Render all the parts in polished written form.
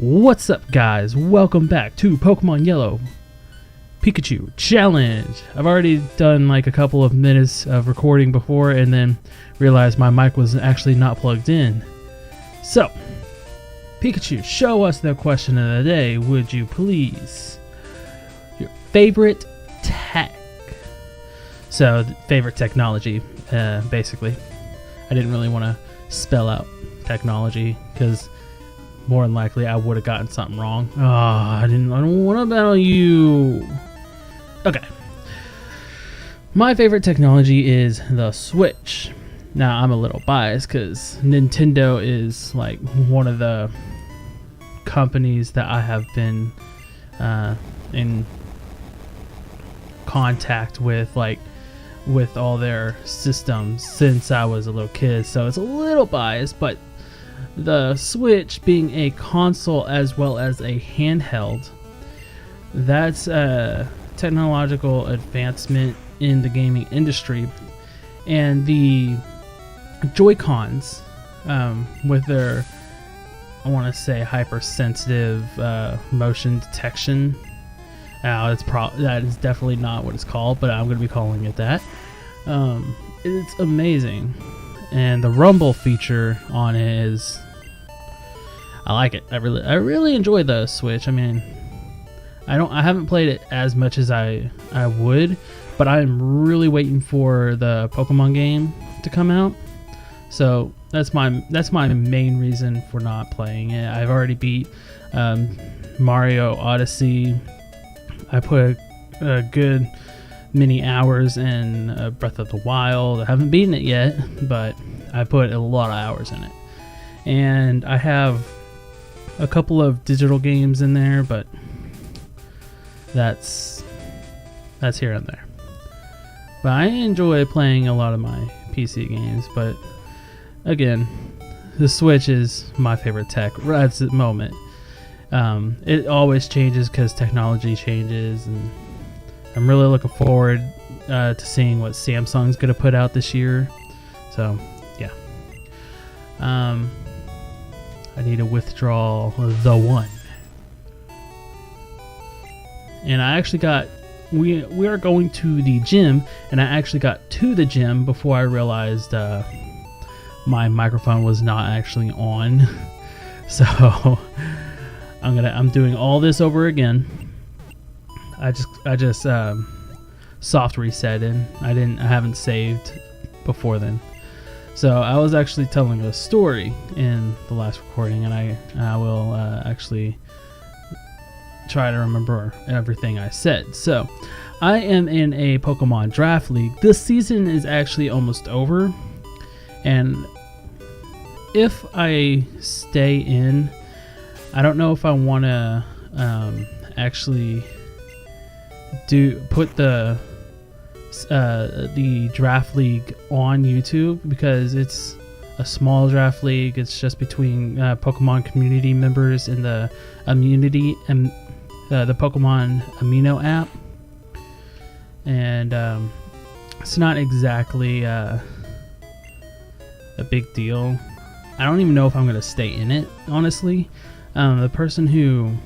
What's up, guys? Welcome back to Pokemon Yellow Pikachu Challenge. I've already done like a couple of minutes of recording before and then realized my mic was actually not plugged in. So, Pikachu, show us the question of the day, would you please? Your favorite tech. So, favorite technology, basically. I didn't really want to spell out technology because more than likely I would have gotten something wrong. Oh, I don't want to battle you. Okay. My favorite technology is the Switch. Now, I'm a little biased because Nintendo is like one of the companies that I have been in contact with, like with all their systems since I was a little kid. So it's a little biased, but the Switch being a console as well as a handheld, that's a technological advancement in the gaming industry. And the Joy-Cons, with their, I want to say, hypersensitive motion detection. That is definitely not what it's called, but I'm going to be calling it that. It's amazing. And the rumble feature on it is, I like it. I really enjoy the Switch. I mean, I haven't played it as much as I would, but I'm really waiting for the Pokemon game to come out. So that's my main reason for not playing it. I've already beat Mario Odyssey. I put a good many hours in Breath of the Wild. I haven't beaten it yet, but I put a lot of hours in it. And I have a couple of digital games in there, but that's here and there. But I enjoy playing a lot of my PC games, but again, the Switch is my favorite tech right at the moment. It always changes because technology changes, and I'm really looking forward to seeing what Samsung's going to put out this year. So, yeah. I need to withdraw the one. And I actually got... We are going to the gym, and I actually got to the gym before I realized my microphone was not actually on. So, I'm doing all this over again. I just soft reset in. I haven't saved before then. So I was actually telling a story in the last recording, and I will actually try to remember everything I said. So I am in a Pokemon Draft League. This season is actually almost over, and if I stay in, I don't know if I want to actually put the draft league on YouTube, because it's a small draft league. It's just between Pokemon community members in the immunity and the Pokemon Amino app, and it's not exactly a big deal. I don't even know if I'm going to stay in it, honestly. The person who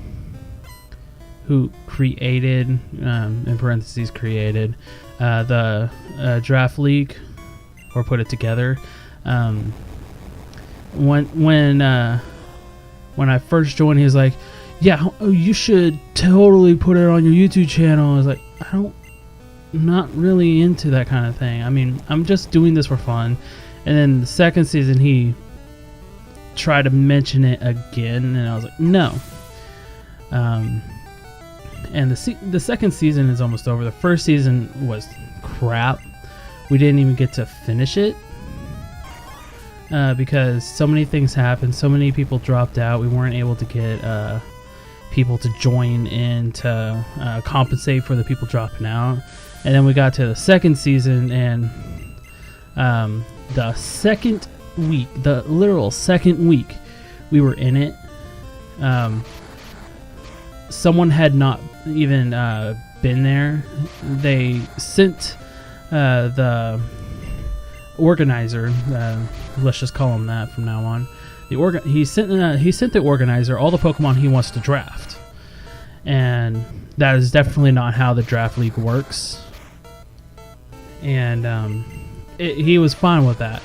created, in parentheses created, the draft league, or put it together, when I first joined, he was like, yeah, you should totally put it on your YouTube channel. I was like, I'm not really into that kind of thing. I mean, I'm just doing this for fun. And then the second season, he tried to mention it again, and I was like, no. And the second season is almost over. The first season was crap. We didn't even get to finish it because so many things happened. So many people dropped out. We weren't able to get people to join in to compensate for the people dropping out. And then we got to the second season, and the second week, the literal second week we were in it, someone had not even been there. They sent the organizer, let's just call him that from now on, he sent the organizer all the Pokemon he wants to draft, and that is definitely not how the draft league works. And he was fine with that,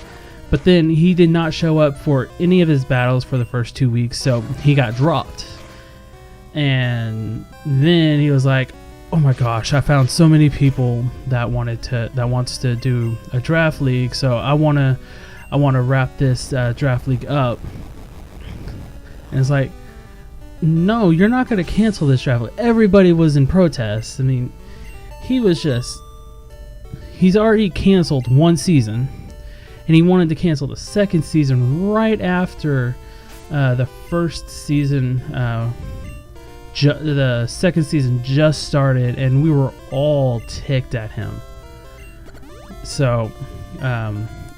but then he did not show up for any of his battles for the first 2 weeks, so he got dropped. And then he was like, "Oh my gosh, I found so many people that wants to do a draft league, so I wanna wrap this draft league up." And it's like, no, you're not gonna cancel this draft league. Everybody was in protest. I mean, he's already canceled one season, and he wanted to cancel the second season right after the first season. The second season just started, and we were all ticked at him. So,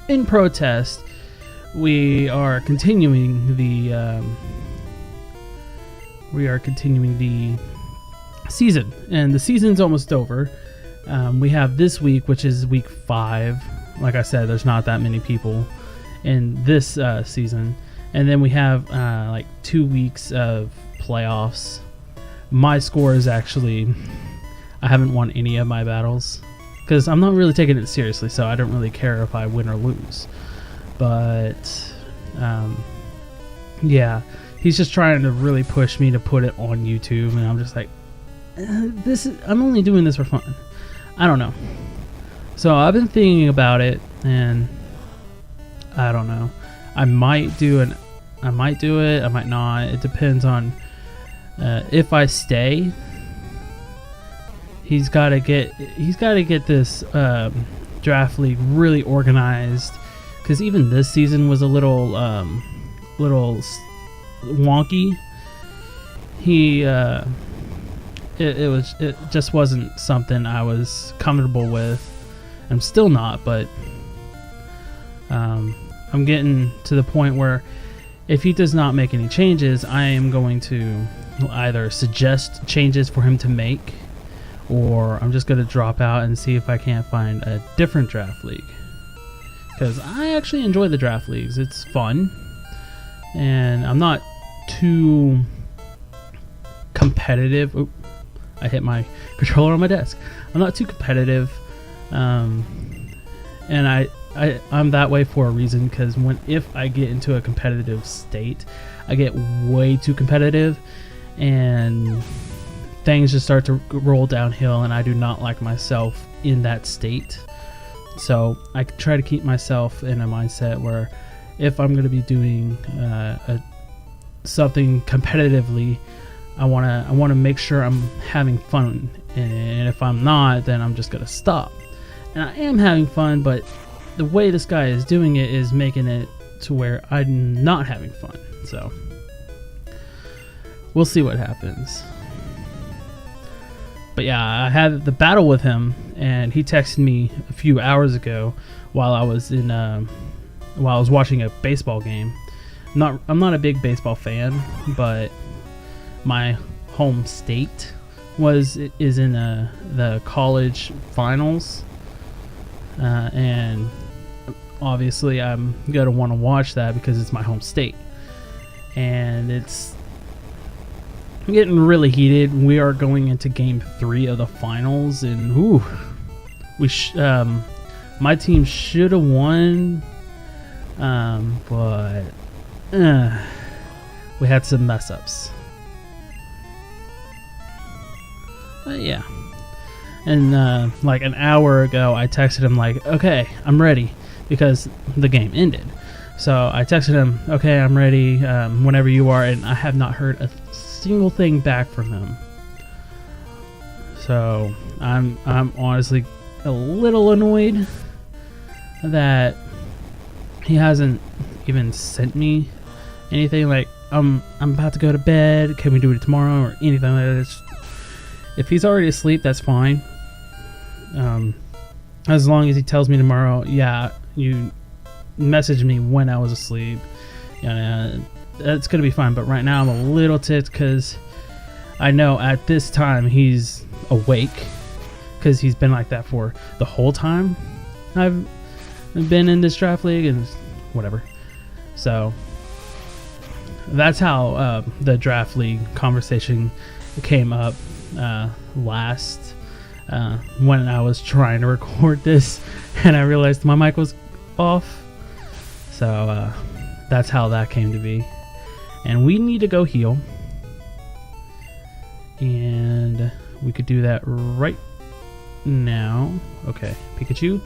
in protest, we are continuing the season, and the season's almost over. We have this week, which is week 5. Like I said, there's not that many people in this season, and then we have like 2 weeks of playoffs. My score is actually, I haven't won any of my battles because I'm not really taking it seriously, so I don't really care if I win or lose. But yeah, he's just trying to really push me to put it on YouTube, and I'm just like, I'm only doing this for fun. I don't know. So I've been thinking about it, and I don't know. I might do it, I might not. It depends on if I stay. He's got to get this draft league really organized, because even this season was a little wonky. It just wasn't something I was comfortable with. I'm still not, but I'm getting to the point where if he does not make any changes, I am going to either suggest changes for him to make, or I'm just going to drop out and see if I can't find a different draft league, because I actually enjoy the draft leagues. It's fun, and I'm not too competitive. Oop, I hit my controller on my desk. I'm not too competitive, and I'm that way for a reason, because if I get into a competitive state, I get way too competitive, and things just start to roll downhill, and I do not like myself in that state. So I try to keep myself in a mindset where if I'm going to be doing something competitively, I want to make sure I'm having fun, and if I'm not, then I'm just going to stop. And I am having fun, but the way this guy is doing it is making it to where I'm not having fun. So we'll see what happens. But yeah, I had the battle with him, and he texted me a few hours ago while I was watching a baseball game. I'm not a big baseball fan, but my home state is in the college finals, and obviously I'm gonna want to watch that because it's my home state, and it's getting really heated. We are going into game 3 of the finals, and my team should have won, but we had some mess ups. But yeah, and like an hour ago I texted him like, okay, I'm ready, because the game ended. So I texted him, okay, I'm ready, whenever you are, and I have not heard a single thing back from him. So I'm honestly a little annoyed that he hasn't even sent me anything like, I'm about to go to bed, can we do it tomorrow, or anything like that. If he's already asleep, that's fine. As long as he tells me tomorrow, yeah, you message me when I was asleep, yeah, that's gonna be fine. But right now I'm a little ticked because I know at this time he's awake, because he's been like that for the whole time I've been in this draft league and whatever. So that's how the draft league conversation came up last when I was trying to record this, and I realized my mic was off. So that's how that came to be. And we need to go heal, and we could do that right now. Okay, Pikachu,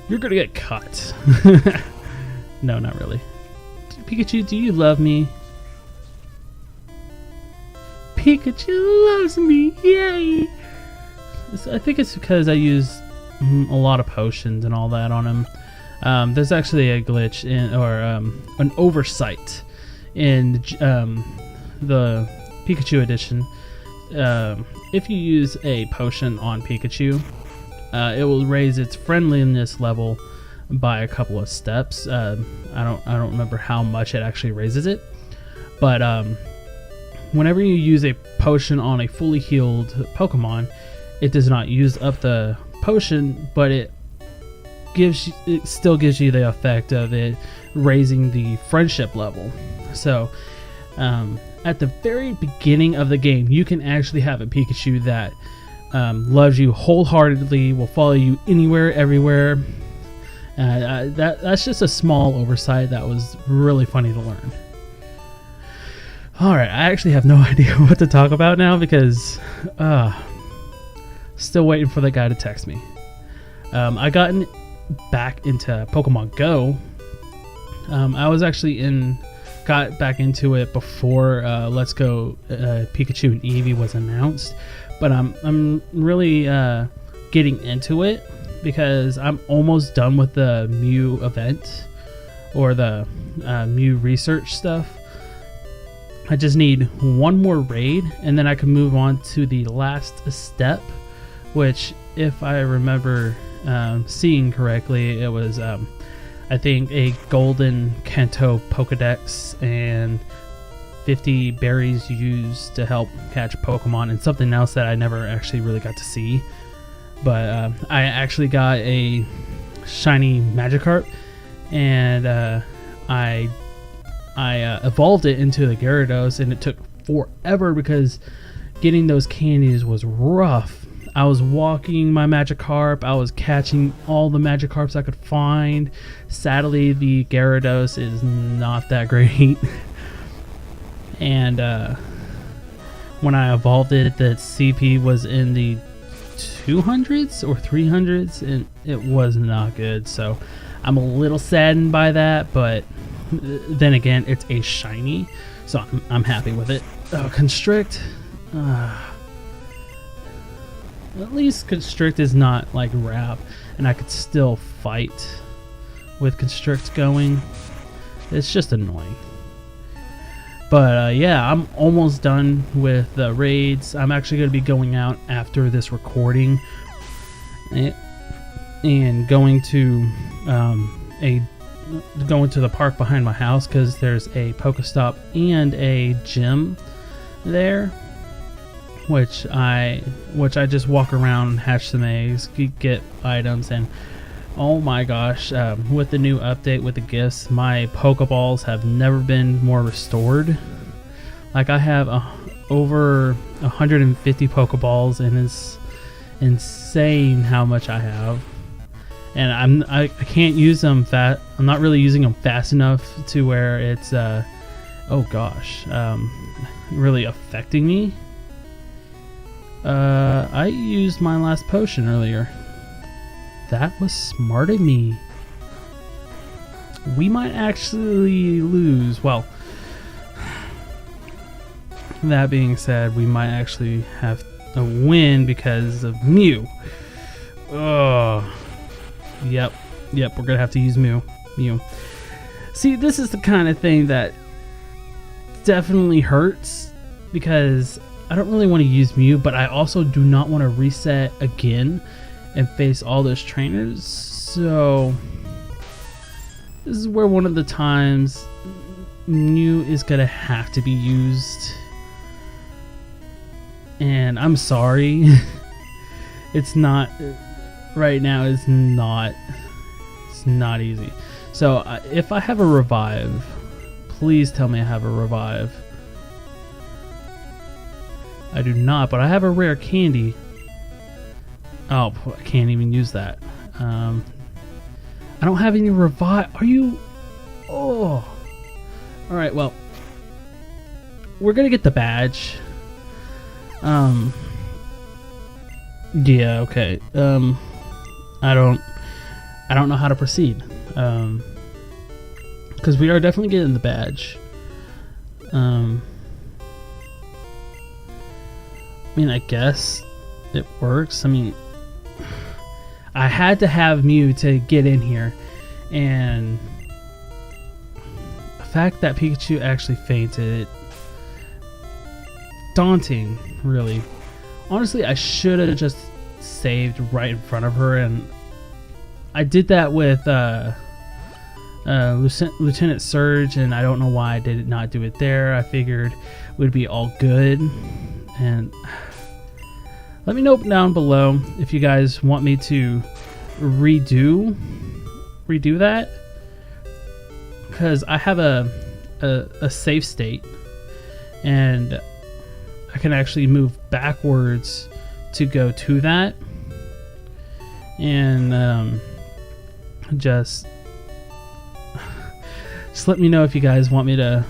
you're gonna get caught. No, not really. Pikachu, do you love me? Pikachu loves me, yay! I think it's because I use a lot of potions and all that on him. There's actually a glitch or an oversight in the Pikachu Edition. If you use a potion on Pikachu, it will raise its friendliness level by a couple of steps. I don't remember how much it actually raises it, but whenever you use a potion on a fully healed Pokemon, it does not use up the potion, but it still gives you the effect of it raising the friendship level. So at the very beginning of the game, you can actually have a Pikachu that loves you wholeheartedly, will follow you anywhere, everywhere. That's just a small oversight that was really funny to learn. Alright, I actually have no idea what to talk about now because still waiting for the guy to text me. I gotten back into Pokemon Go. I was actually got back into it before Let's Go Pikachu and Eevee was announced, but I'm really getting into it because I'm almost done with the Mew event or the Mew research stuff. I just need one more raid and then I can move on to the last step, which, if I remember seeing correctly, it was I think a golden Kanto Pokedex and 50 berries used to help catch Pokemon, and something else that I never actually really got to see. But I actually got a shiny Magikarp, and I evolved it into the Gyarados, and it took forever because getting those candies was rough. I was walking my Magikarp, I was catching all the Magikarps I could find. Sadly, the Gyarados is not that great. And when I evolved it, the CP was in the 200s or 300s, and it was not good. So I'm a little saddened by that, but then again, it's a shiny, so I'm happy with it. Constrict. At least Constrict is not like Wrap, and I could still fight with Constrict going. It's just annoying. But yeah, I'm almost done with the raids. I'm actually going to be going out after this recording and going to the park behind my house because there's a Pokestop and a gym there, which I just walk around, hatch some eggs, get items, and oh my gosh, with the new update with the gifts, my Pokeballs have never been more restored. Like, I have over 150 Pokeballs, and it's insane how much I have. And I can't use them fast. I'm not really using them fast enough to where it's oh gosh, really affecting me. I used my last potion earlier. That was smart of me. We might actually lose. Well, that being said, we might actually have a win because of Mew. Oh, yep, we're gonna have to use Mew. See, this is the kind of thing that definitely hurts because I don't really want to use Mew, but I also do not want to reset again and face all those trainers. So this is where one of the times Mew is gonna have to be used, and I'm sorry. It's not right now. It's not easy. So if I have a revive, Please tell me I have a revive. I do not, but I have a rare candy. Oh, I can't even use that. I don't have any revive. Are you? Oh. Alright, well. We're gonna get the badge. Yeah, okay. I don't know how to proceed. Because we are definitely getting the badge. I mean, I guess it works. I mean, I had to have Mew to get in here, and the fact that Pikachu actually fainted, daunting, really. Honestly, I should have just saved right in front of her, and I did that with Lieutenant Surge, and I don't know why I did not do it there. I figured it would be all good. And let me know down below if you guys want me to redo that, because I have a save state, and I can actually move backwards to go to that, and just let me know if you guys want me to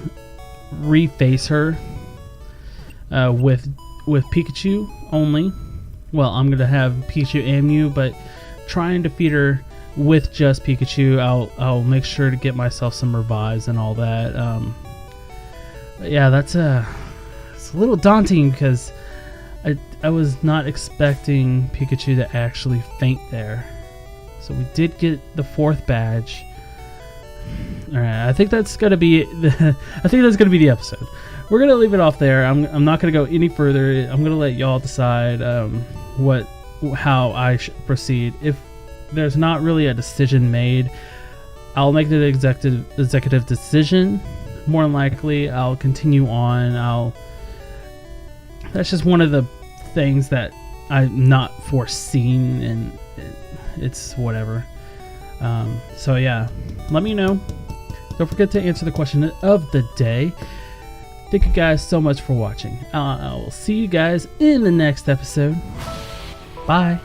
reface her with Pikachu only. Well, I'm gonna have Pikachu and Mew, but try and defeat her with just Pikachu. I'll make sure to get myself some revives and all that. But yeah, it's a little daunting because I was not expecting Pikachu to actually faint there. So we did get the 4th badge. All right, I think that's gonna be the episode. We're gonna leave it off there. I'm not gonna go any further. I'm gonna let y'all decide how I should proceed. If there's not really a decision made, I'll make the executive decision. More than likely, I'll continue on. That's just one of the things that I'm not foreseen, and it's whatever. So yeah, let me know. Don't forget to answer the question of the day. Thank you guys so much for watching. I will see you guys in the next episode. Bye.